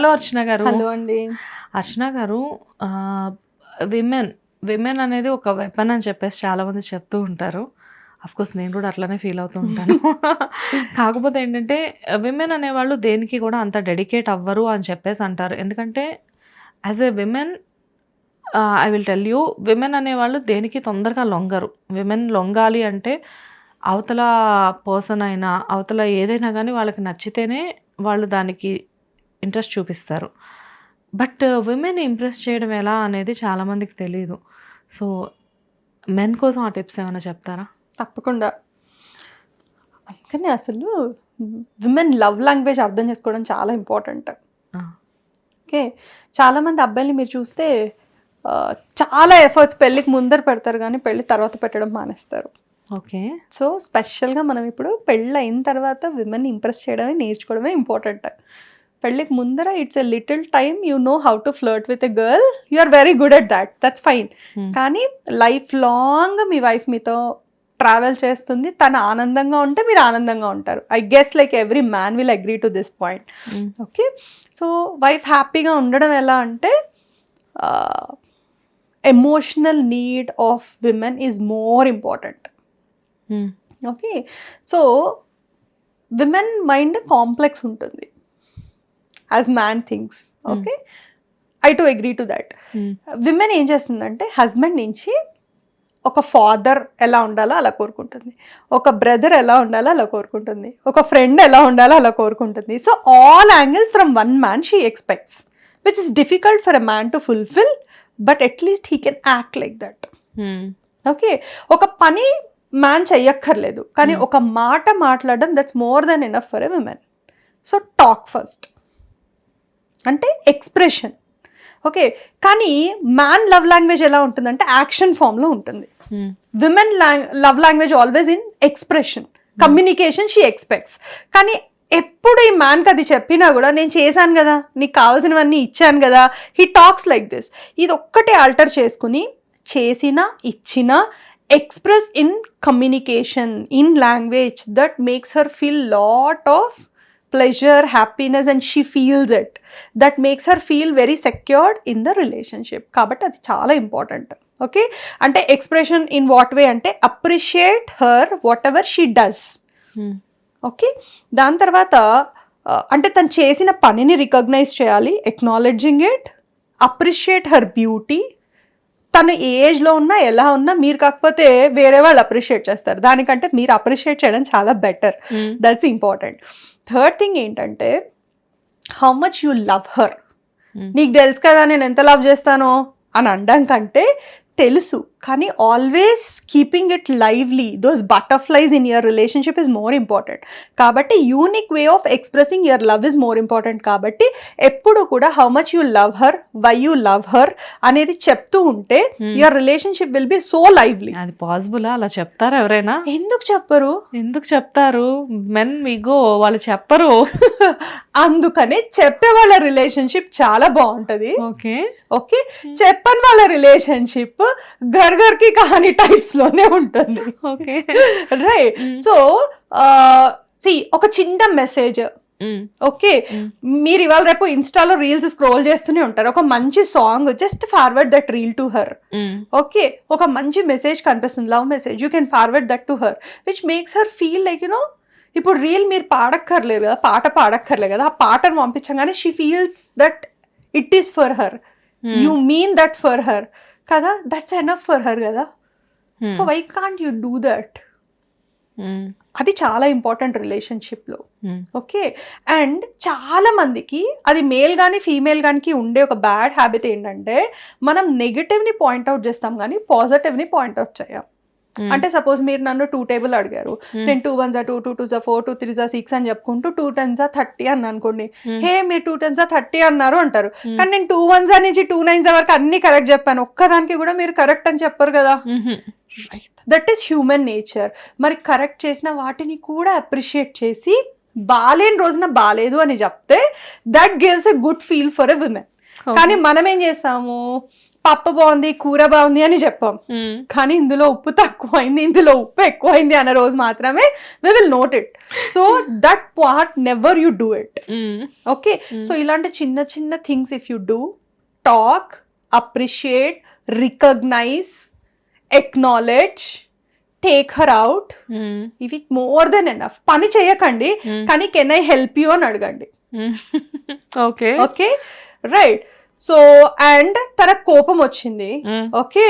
Hello అర్చన గారు. Hello అండి. అర్చన గారు, విమెన్ అనేది ఒక వెపన్ అని చెప్పేసి చాలామంది చెప్తూ ఉంటారు. అఫ్కోర్స్ నేను కూడా అట్లనే ఫీల్ అవుతూ ఉంటాను. కాకపోతే ఏంటంటే విమెన్ అనేవాళ్ళు దేనికి కూడా అంత డెడికేట్ అవ్వరు అని చెప్పేసి అంటారు. ఎందుకంటే as a women I will tell you, women అనేవాళ్ళు దేనికి తొందరగా లొంగరు. విమెన్ లొంగాలి అంటే అవతల పర్సన్ అయినా అవతల ఏదైనా కానీ వాళ్ళకి నచ్చితేనే వాళ్ళు దానికి ఇంట్రెస్ట్ చూపిస్తారు. బట్ విమెన్ ఇంప్రెస్ చేయడం ఎలా అనేది చాలామందికి తెలియదు. సో మెన్ కోసం ఆ టిప్స్ ఏమైనా చెప్తారా? తప్పకుండా. అందుకని అసలు విమెన్ లవ్ లాంగ్వేజ్ అర్థం చేసుకోవడం చాలా ఇంపార్టెంట్. ఓకే, చాలామంది అబ్బాయిని మీరు చూస్తే చాలా ఎఫర్ట్స్ పెళ్ళికి ముందర పెడతారు కానీ పెళ్ళి తర్వాత పెట్టడం మానేస్తారు. ఓకే, సో స్పెషల్గా మనం ఇప్పుడు పెళ్ళి అయిన తర్వాత విమెన్ ఇంప్రెస్ చేయడమే నేర్చుకోవడమే ఇంపార్టెంట్. పెళ్ళికి ముందర it's a little time, you know how to flirt with a girl, you are very good at that, that's fine. కానీ లైఫ్ లాంగ్ మీ వైఫ్ మీతో ట్రావెల్ చేస్తుంది, తను ఆనందంగా ఉంటే మీరు ఆనందంగా ఉంటారు. I guess like every man will agree to this point. Okay, so wife హ్యాపీగా ఉండడం ఎలా అంటే emotional need of women is more important. Okay, so women mind complex ఉంటుంది as man things. Okay, I to agree to that. Women ఏం చేస్తుందంటే husband నుంచి ఒక father ఎలా ఉండాలో అలా కోరుకుంటుంది, ఒక బ్రదర్ ఎలా ఉండాలో అలా కోరుకుంటుంది, ఒక ఫ్రెండ్ ఎలా ఉండాలో అలా కోరుకుంటుంది. So all angles from one man she expects, which is difficult for a man to fulfil, but at least he can act like that. Okay, ఒక పని మ్యాన్ చెయ్యక్కర్లేదు కానీ ఒక మాట మాట్లాడడం that's more than enough for a women. So talk first అంటే expression. Okay, కానీ man love language ఎలా ఉంటుందంటే యాక్షన్ ఫామ్లో ఉంటుంది. Women love language always in expression, communication she expects. కానీ ఎప్పుడు ఈ మ్యాన్కి అది చెప్పినా కూడా నేను చేశాను కదా, నీకు కావాల్సినవన్నీ ఇచ్చాను కదా, హీ టాక్స్ లైక్ దిస్. ఇది ఒక్కటే ఆల్టర్ చేసుకుని చేసినా ఇచ్చినా express in communication, in language that makes her feel lot of pleasure, happiness, and she feels it. That makes her feel very secured in the relationship. Kabatti adi chaala important. Okay, ante expression in what way ante appreciate her whatever she does. Okay, dan tarvata ante tan chesina panini recognize cheyali, acknowledging it, appreciate her beauty. తను ఏ ఏజ్లో ఉన్నా ఎలా ఉన్నా మీరు కాకపోతే వేరే వాళ్ళు appreciate చేస్తారు, దానికంటే మీరు అప్రిషియేట్ చేయడం చాలా better. That's important. Third thing ఏంటంటే how much you love her. నీకు తెలుసు కదా నేను ఎంత లవ్ చేస్తానో అని అనడం కంటే తెలుసు కానీ always keeping it lively, those butterflies in your relationship is more important. కాబట్టి unique way of expressing your love is more important. కాబట్టి ఎప్పుడు కూడా how much you love her, why you love her అనేది చెప్తూ ఉంటే your relationship will be so lively. అది possible? అలా చెప్తారా ఎవరైనా? ఎందుకు చెప్పరు? ఎందుకు చెప్తారు? మెన్ మీగో వాళ్ళు చెప్పరు. అందుకనే చెప్పే వాళ్ళ రిలేషన్షిప్ చాలా బాగుంటది. ఓకే ఓకే, చెప్పని వాళ్ళ రిలేషన్షిప్ ఘర్ఘర్కి కహాని టైప్స్ లోనే ఉంటుంది. Okay right. సో ఒక చిన్న మెసేజ్. ఓకే, మీరు ఇవాళ రేపు ఇన్స్టాలో రీల్స్ స్క్రోల్ చేస్తూనే ఉంటారు, ఒక మంచి song, just forward that reel to her. Okay, ఒక మంచి మెసేజ్ కనిపిస్తుంది, love message, you can forward that to her, which makes her feel like you know ఇప్పుడు రీల్ మీరు పాడక్కర్లేదు కదా, పాట పాడక్కర్లేదు కదా, ఆ పాటను పంపించగానే she feels that it is for her, you mean that for her కదా, దట్స్ ఎనఫ్ ఫర్ హర్ కదా. So why can't you do that? అది చాలా ఇంపార్టెంట్ రిలేషన్షిప్లో. ఓకే, అండ్ చాలా మందికి అది మేల్ కానీ ఫీమేల్ కానీ ఉండే ఒక బ్యాడ్ హ్యాబిట్ ఏంటంటే మనం నెగటివ్ని పాయింట్అవుట్ చేస్తాం కానీ పాజిటివ్ని పాయింట్అవుట్ చేయం. అంటే సపోజ్ మీరు నన్ను 2 టేబుల్ అడిగారు, నేను 2 1s 2 2 2s 4 2 3s 6 అని చెప్పుకుంటూ 2 10s 30 అని అనుకోండి. హే మీరు 2 10s 30 అన్నారు అంటారు, కానీ నేను 2 1s నుంచి 2 9s వరకు అన్ని కరెక్ట్ చెప్పాను, ఒక్కదానికి కూడా మీరు కరెక్ట్ అని చెప్పరు కదా. Right, that is human nature. మరి కరెక్ట్ చేసిన వాటిని కూడా అప్రిషియేట్ చేసి బాలేని రోజున బాలేదు అని చెప్తే that gives a good feel for a women. కానీ మనం ఏం చేస్తాము, పప్పు బాగుంది, కూర బాగుంది అని చెప్పాం. కానీ ఇందులో ఉప్పు తక్కువైంది, ఇందులో ఉప్పు ఎక్కువైంది అన్న రోజు మాత్రమే we will note it. So that part never you do it. Okay, so ఇలాంటి చిన్న చిన్న things if you do, talk, appreciate, recognise, acknowledge, take her out, ఇవి మోర్ దెన్ ఎనఫ్. పని చేయకండి, కానీ కెన్ ఐ హెల్ప్ యూ అని అడగండి. Okay okay right. So and తనకు కోపం వచ్చింది. ఓకే,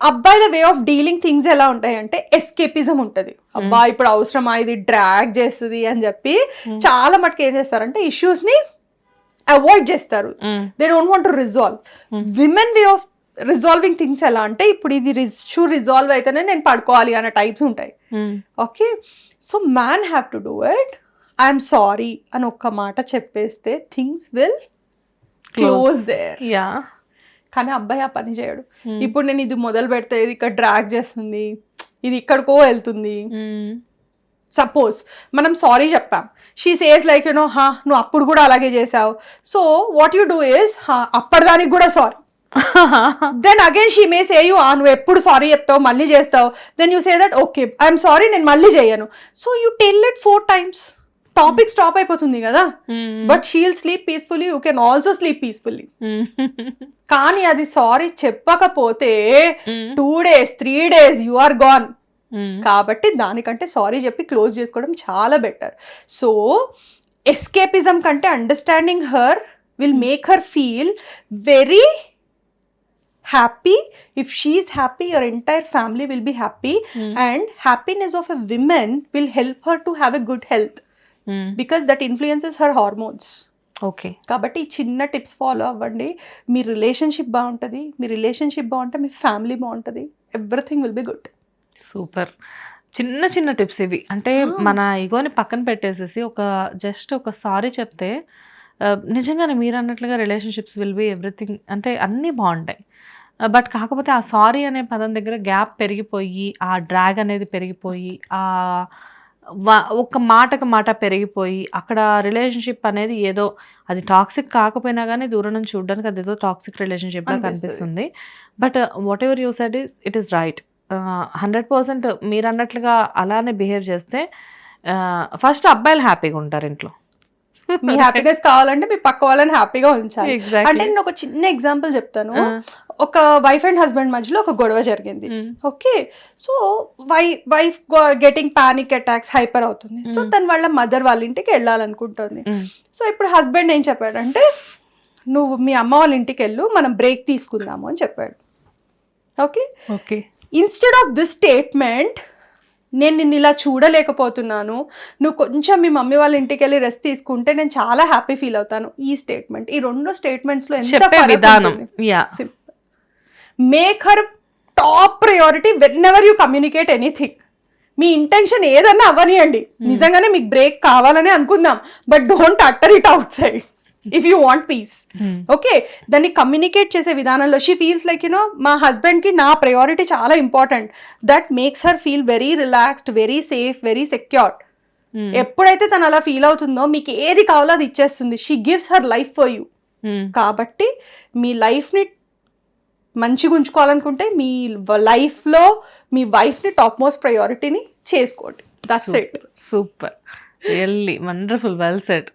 అబ్బాయిల వే ఆఫ్ డీలింగ్ థింగ్స్ ఎలా ఉంటాయంటే ఎస్కేపిజం ఉంటుంది. అబ్బా ఇప్పుడు అవసరమా, ఇది డ్రాగ్ చేస్తుంది అని చెప్పి చాలా మటుకు ఏం చేస్తారంటే ఇష్యూస్ ని అవాయిడ్ చేస్తారు. They don't want to resolve. Women way of resolving things ఎలా అంటే ఇప్పుడు ఇది ఇష్యూ రిజాల్వ్ అయితేనే నేను పడుకోవాలి అనే టైప్స్ ఉంటాయి. Okay, so man have to do it. I'm sorry అని ఒక్క మాట చెప్పేస్తే థింగ్స్ విల్ క్లోజ్ దేర్. కానీ అబ్బాయి ఆ పని చేయడు. ఇప్పుడు నేను ఇది మొదలు పెడితే ఇది ఇక్కడ డ్రాగ్ చేస్తుంది, ఇది ఇక్కడికో వెళ్తుంది. సపోజ్ మనం సారీ చెప్పాం, షీ సేస్ లైక్ యూనో నువ్వు అప్పుడు కూడా అలాగే చేసావు. So what you do is అప్పటిదానికి కూడా sorry. Then again she may say you నువ్వు ఎప్పుడు సారీ చెప్తావు మళ్ళీ చేస్తావు. Then you say that okay I'm sorry నేను మళ్ళీ చేయను. So you tell it 4 times. Topic stop అయిపోతుంది కదా. But she'll sleep peacefully, you can also sleep peacefully. కానీ అది సారీ చెప్పకపోతే 2 days 3 days you are gone. కాబట్టి దానికంటే సారీ చెప్పి క్లోజ్ చేసుకోవడం చాలా బెటర్. సో ఎస్కేపిజం కంటే understanding her will make her feel very happy. If she is happy, your entire family will be happy. And happiness of a woman will help her to have a good health. Because that influences her hormones. Okay, కాబట్టి ఈ చిన్న tips follow అవ్వండి. మీ relationship బాగుంటుంది, మీ relationship బాగుంటే మీ family బాగుంటుంది. Everything will be good. Super. చిన్న చిన్న tips ఇవి. అంటే మన ఈగోని పక్కన పెట్టేసేసి జస్ట్ ఒక సారీ చెప్తే నిజంగానే మీరు అన్నట్లుగా రిలేషన్షిప్స్ విల్ బి ఎవ్రీథింగ్, అంటే అన్నీ బాగుంటాయి. బట్ కాకపోతే ఆ సారీ అనే పదం దగ్గర గ్యాప్ పెరిగిపోయి, ఆ డ్రాగ్ అనేది పెరిగిపోయి, ఒక మాటకు మాట పెరిగిపోయి అక్కడ రిలేషన్షిప్ అనేది ఏదో అది టాక్సిక్ కాకపోయినా కానీ దూరం నుంచి చూడడానికి అది ఏదో టాక్సిక్ రిలేషన్షిప్గా కనిపిస్తుంది. But what ever you said it is right. 100% మీరు అన్నట్లుగా అలానే బిహేవ్ చేస్తే ఫస్ట్ అబ్బాయిలు హ్యాపీగా ఉంటారు ఇంట్లో. మీ హ్యాపీనెస్ కావాలంటే మీ పక్క వాళ్ళని హ్యాపీగా ఉంచాలి. అంటే నేను ఒక చిన్న ఎగ్జాంపుల్ చెప్తాను. ఒక వైఫ్ అండ్ హస్బెండ్ మధ్యలో ఒక గొడవ జరిగింది. Okay, so wife getting panic attacks, hyper అవుతుంది. సో తను వాళ్ళ మదర్ వాళ్ళ ఇంటికి వెళ్ళాలనుకుంటుంది. సో ఇప్పుడు హస్బెండ్ ఏం చెప్పాడంటే నువ్వు మీ అమ్మ వాళ్ళ ఇంటికి వెళ్ళు, మనం బ్రేక్ తీసుకుందాము అని చెప్పాడు. Okay okay, instead of this statement నేను నిన్ను ఇలా చూడలేకపోతున్నాను, నువ్వు కొంచెం మీ మమ్మీ వాళ్ళ ఇంటికి వెళ్ళి రెస్ట్ తీసుకుంటే నేను చాలా హ్యాపీ ఫీల్ అవుతాను. ఈ స్టేట్మెంట్, ఈ 2 statements లో ఎంత విధానం. Make her top priority when ever you communicate anything. Me intention ఏదన్నా అవ్వనియండి, నిజంగానే మీకు బ్రేక్ కావాలని అనుకుందాం, but don't utter it out side if you want peace. Okay, దాన్ని కమ్యూనికేట్ చేసే విధానంలో షీ ఫీల్స్ లైక్ యూనో మా హస్బెండ్కి నా ప్రయారిటీ చాలా important. That makes her feel very relaxed, very safe, very secured. ఎప్పుడైతే తను అలా ఫీల్ అవుతుందో మీకు ఏది కావాలో అది ఇచ్చేస్తుంది. She gives her life for you. కాబట్టి మీ లైఫ్ని మంచిగా ఉంచుకోవాలనుకుంటే మీ లైఫ్లో మీ వైఫ్ని టాప్ మోస్ట్ ప్రయారిటీని చేసుకోండి. That's it. Super, really wonderful, well said.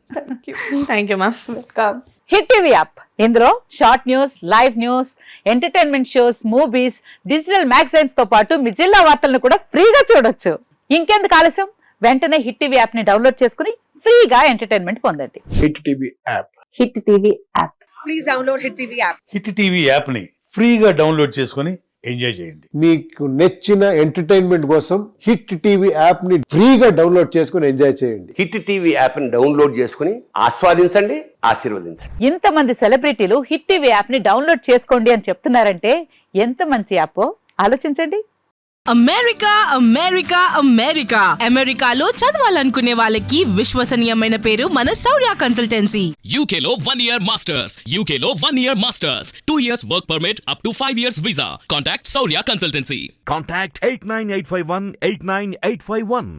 Thank you ma'am. Welcome. Hit TV app, ఇందులో short news, live news, entertainment shows, movies, digital magazines తో పాటు మీ జిల్లా వార్తలను కూడా ఫ్రీగా చూడొచ్చు. ఇంకెందుకు ఆలస్యం, వెంటనే హిట్ టీవీ యాప్ ని డౌన్లోడ్ చేసుకుని ఫ్రీగా ఎంటర్టైన్మెంట్ పొందండి. Hit TV app. Hit TV app. Please download hit TV app. Hit TV యాప్ని ఫ్రీగా డౌన్లోడ్ చేసుకొని ఎంజాయ్ చేయండి. మీకు నచ్చిన ఎంటర్టైన్మెంట్ కోసం హిట్ టీవీ యాప్ ని ఫ్రీగా డౌన్లోడ్ చేసుకొని ఎంజాయ్ చేయండి. హిట్ టీవీ యాప్ ని డౌన్లోడ్ చేసుకుని ఆస్వాదించండి, ఆశీర్వదించండి. ఇంతమంది సెలబ్రిటీలు హిట్ టీవీ యాప్ ని డౌన్లోడ్ చేసుకోండి అని చెప్తున్నారంటే ఎంత మంచి యాప్ ఆలోచించండి. అమెరికా అమెరికా అమెరికా అమెరికాలో చదవాలనుకునే వాళ్ళకి విశ్వసనీయమైన పేరు మన శౌర్య కన్సల్టెన్సీ. UK లో 1 year masters, UK లో 1 year masters, 2 years work permit up to 5 years visa. Contact Saurya Consultancy. Contact 89851 89851.